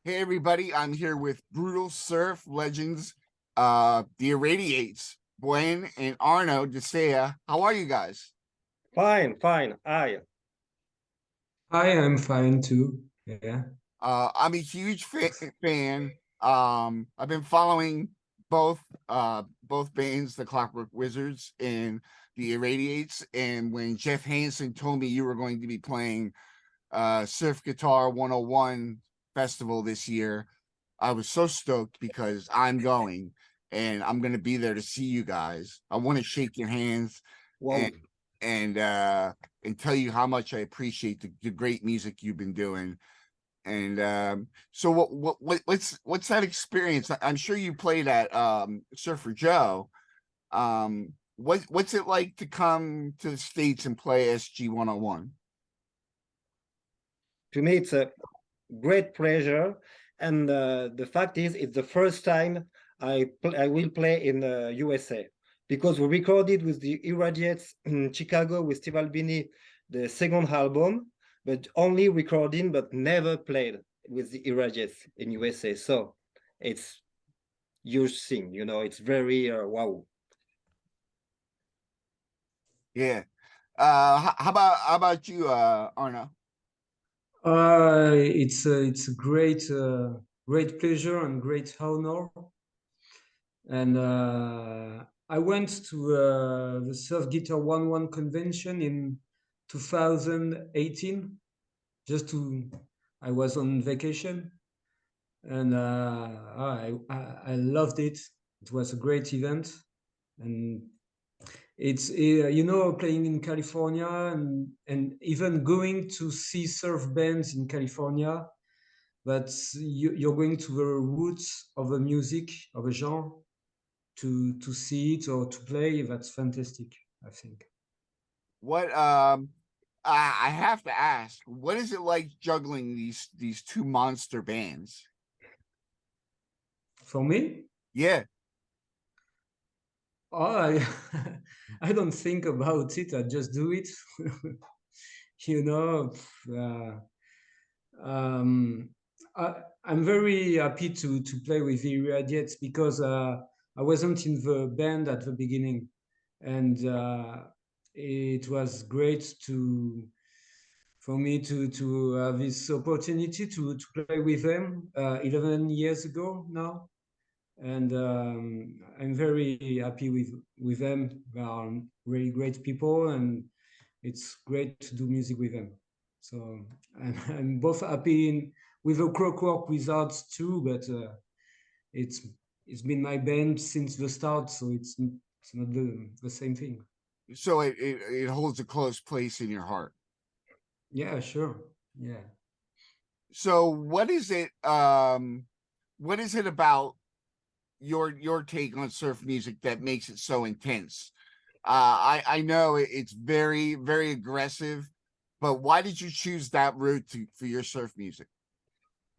Hey everybody, I'm here with Brutal Surf Legends, the Irradiates, Gwen and Arno Desea. How are you guys? Fine, fine. Aye. Hi, I'm fine too. Yeah. I'm a huge fan. I've been following both bands, the Clockwork Wizards and the Irradiates. And when Jeff Hanson told me you were going to be playing Surf Guitar 101 festival this year, I was so stoked because I'm going and I'm going to be there to see you guys. I want to shake your hands Wow. and and uh and tell you how much I appreciate the great music you've been doing. And so what's that experience? I'm sure you played at Surfer Joe. What's it like to come to the States and play SG 101? To me, it's a great pleasure. And the fact is, it's the first time I will play in the USA because we recorded with the Irradiates in Chicago with Steve Albini the second album, but only recording, but never played with the Irradiates in USA. So it's huge thing, it's very wow. Yeah. How about you, Arno? It's a great pleasure and great honor. And I went to the Surf Guitar 1-1 convention in 2018. Just to, I was on vacation, and I loved it. It was a great event, and it's playing in California and even going to see surf bands in California, but you're going to the roots of a music of a genre to see it or to play. That's fantastic, I think. What I have to ask, what is it like juggling these two monster bands? For me, Yeah. I I don't think about it. I just do it. you know uh, um, I'm very happy to play with the Irradiates because I wasn't in the band at the beginning, and it was great for me to have this opportunity to play with them 11 years ago now, and I'm very happy with them. They are really great people, and it's great to do music with them. So I'm both happy with the Clockwork Wizards too, but it's it's been my band since the start, so it's not the same thing. So it holds a close place in your heart. Yeah, sure. Yeah. So what is it about your take on surf music that makes it so intense? I know it's very aggressive, but why did you choose that route for your surf music?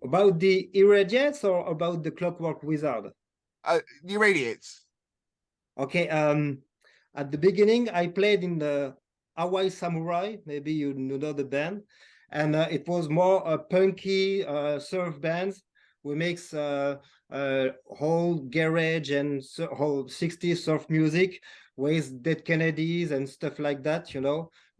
About the Irradiates or about the Clockwork Wizard? The Radiates. Okay, at the beginning, I played in the Hawaii Samurai. Maybe you know the band, and it was more a punky surf bands. We mix whole garage and whole 60s surf music with Dead Kennedys and stuff like that.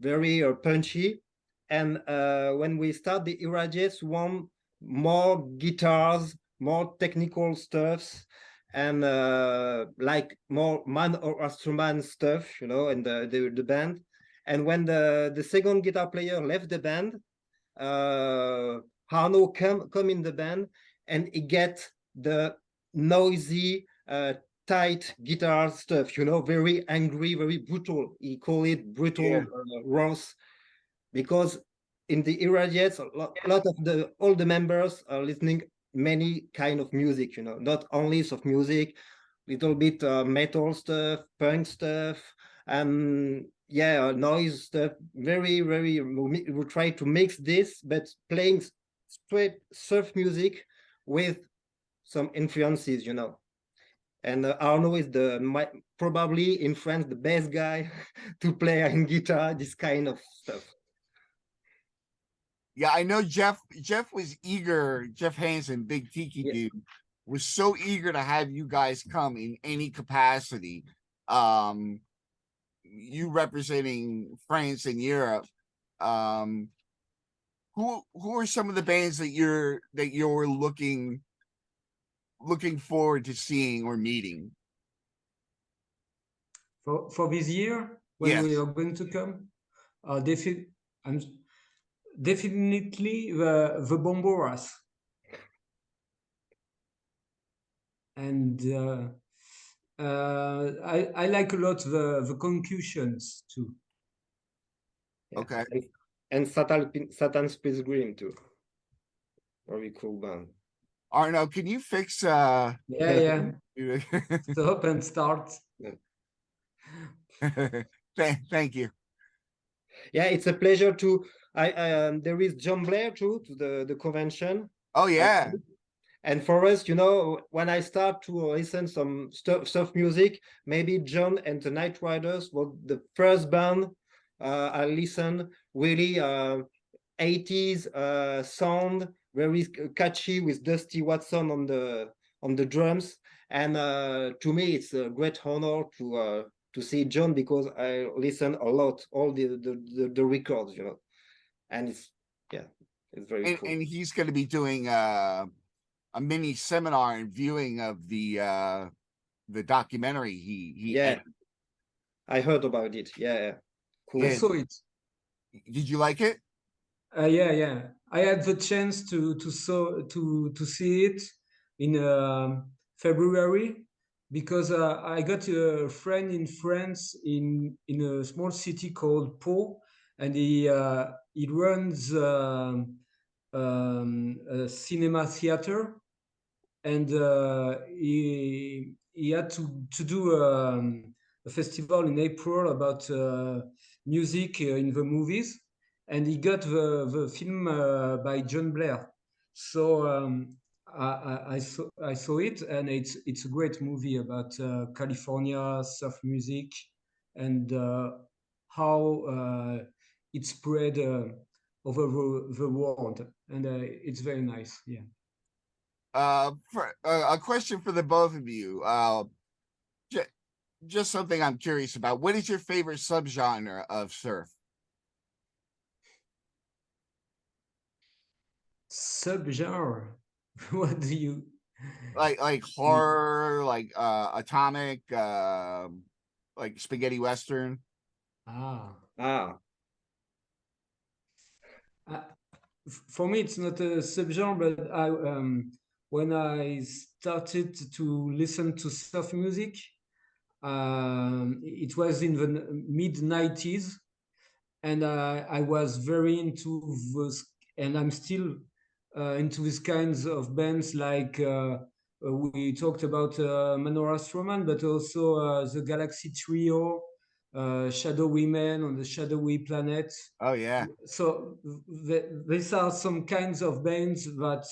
Very punchy. And when we start the Irradiates, we want more guitars, more technical stuffs, and like more man or instrument stuff, and the band. And when the second guitar player left the band, Arno come in the band, and he get the noisy, tight guitar stuff, very angry, very brutal. He call it brutal, Yeah. Ross, because in the Irradiates, a lot of all the members are listening many kind of music, not only soft music, little bit metal stuff, punk stuff, and yeah, noise stuff. Very, we try to mix this, but playing straight surf music with some influences, And Arno is probably in France the best guy to play on guitar, this kind of stuff. Yeah, I know Jeff was eager. Jeff Hanson, big Tiki Yeah. dude, was so eager to have you guys come in any capacity. Um, you representing France and Europe. Um, who are some of the bands that you're looking forward to seeing or meeting? For this year when we Yes. are going to come. I'm definitely the Bomboras and I like a lot the concussions too. Yeah. Okay. And Satan's Pilgrim too. Very cool band. Arno, can you fix Yeah. Stop and start. Thank you. Yeah, it's a pleasure to. There is John Blair too to the convention. Oh yeah. And for us, when I start to listen some surf music, maybe John and the Night Riders was the first band I listened. Really 80s sound, very catchy with Dusty Watson on the drums. And to me, it's a great honor to see John because I listen a lot, all the records, and it's very cool. And he's going to be doing a mini seminar and viewing of the documentary he Yeah, I heard about it. Yeah, cool. I saw it. Did you like it? Yeah. I had the chance to see it in February because I got a friend in France in a small city called Pau, and he runs a cinema theater, and he had to do a festival in April about music in the movies, and he got the film by John Blair. So I saw it, and it's a great movie about California surf music and how it spread over the world, and it's very nice. Yeah. A question for the both of you. Just something I'm curious about. What is your favorite subgenre of surf? Subgenre. What do you Like horror, like atomic, like spaghetti western? ah Ah, uh, for me it's not a subgenre, but I when I started to listen to surf music, it was in the mid 90s, and I was very into those, and I'm still into these kinds of bands like we talked about Manora Stroman, but also the Galaxy Trio, Shadow Women on the Shadowy Planet. Oh yeah. So these are some kinds of bands that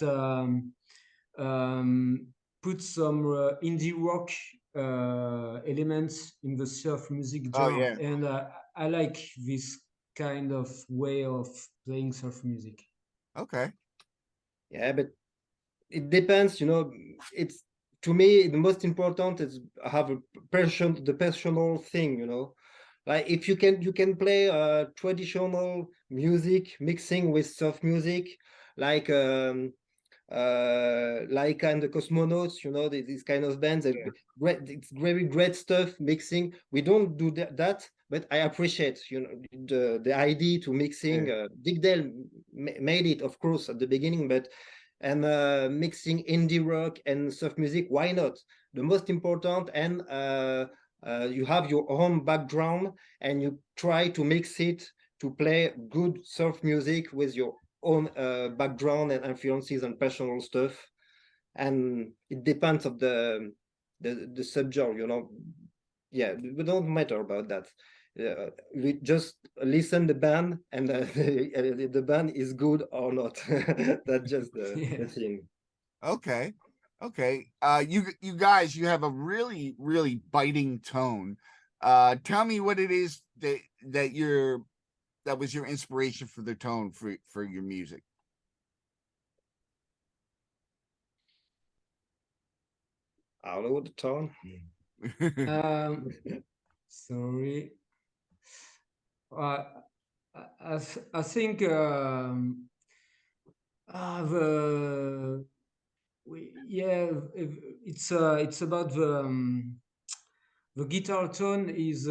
um, put some indie rock elements in the surf music Oh genre, yeah. and I like this kind of way of playing surf music. Okay. yeah, but it depends. It's to me the most important is have the personal thing. Like if you can play traditional music mixing with surf music, like and the Cosmonauts, these kind of bands. Yeah. Great, it's very great stuff mixing. We don't do that, but I appreciate, the idea to mixing. Yeah. Dick Dale made it, of course, at the beginning, but and mixing indie rock and surf music, why not? The most important, and you have your own background, and you try to mix it to play good surf music with your own background and influences and personal stuff, and it depends of the subject, yeah, it don't matter about that. We just listen the band, and the band is good or not. That's just the thing. Okay. Okay. You guys, you have a really, really biting tone. Tell me what it is that you're that was your inspiration for the tone for your music? I don't know the tone. Um, sorry. I I think the yeah, it's about the guitar tone is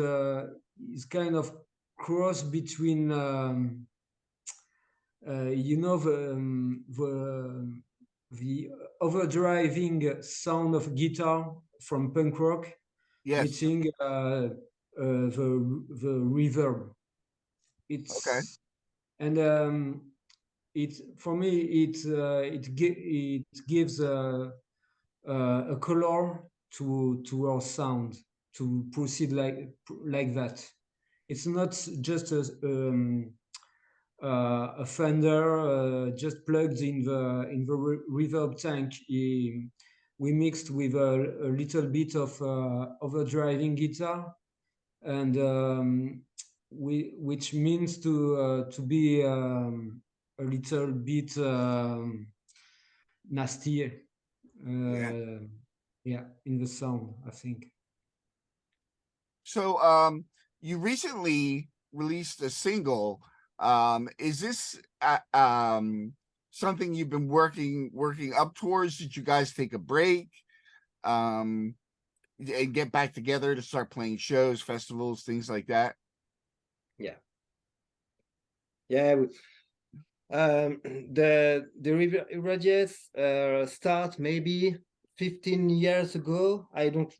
kind of cross between you know the overdriving sound of guitar from punk rock Yes. meeting the reverb. Okay. It's and it for me it gives a color to our sound to proceed like that. It's not just a Fender just plugged in the reverb tank. We mixed with a little bit of overdriving guitar, and which means to be a little bit nastier. Yeah. Yeah, in the sound, I think. So you recently released a single. Is this something you've been working up towards? Did you guys take a break? Um and get back together to start playing shows, festivals, things like that? Yeah. Yeah. The Irradiates start maybe 15 years ago. I don't,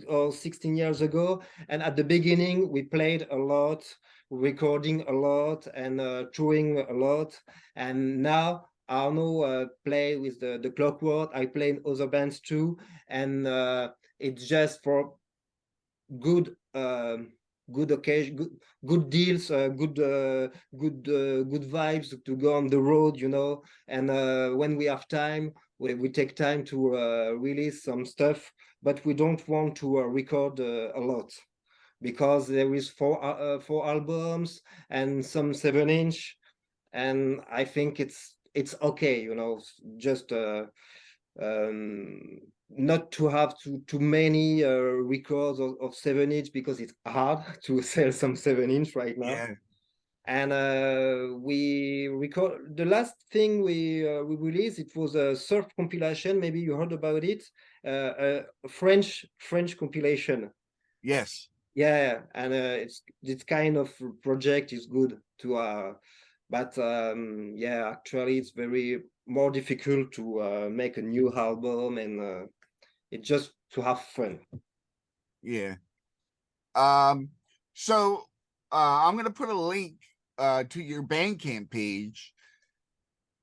or 16 years ago. And at the beginning, we played a lot, recording a lot, and touring a lot. And now Arno play with the Clockwork. I play in other bands too, and it's just for good good occasion, good deals, good vibes to go on the road, you know. And when we have time, we take time to release some stuff, but we don't want to record a lot, because there is four albums and some 7-inch, and I think it's okay, you know, just um, not to have too many records of 7-inch, because it's hard to sell some 7-inch right now. Yeah. And we record the last thing we released. It was a surf compilation. Maybe you heard about it. A French compilation. Yes. Yeah, and it's this kind of project is good to but yeah, actually it's very more difficult to make a new album, and it's just to have fun. Yeah. So I'm gonna put a link to your Bandcamp page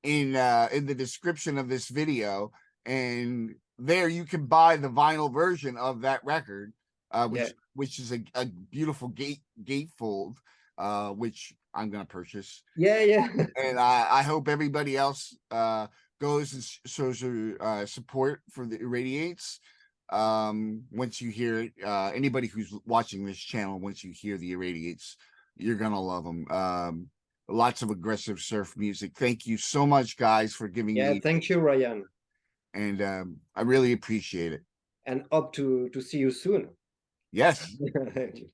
in the description of this video, and there you can buy the vinyl version of that record, which is a beautiful gatefold, which I'm gonna purchase. Yeah. And I hope everybody else goes and shows their support for the Irradiates. Once you hear it, anybody who's watching this channel, once you hear the Irradiates, you're gonna love them. Lots of aggressive surf music. Thank you so much, guys, for giving Yeah, me, thank you, Ryan, and I really appreciate it. and hope to see you soon. Yes. Thank you.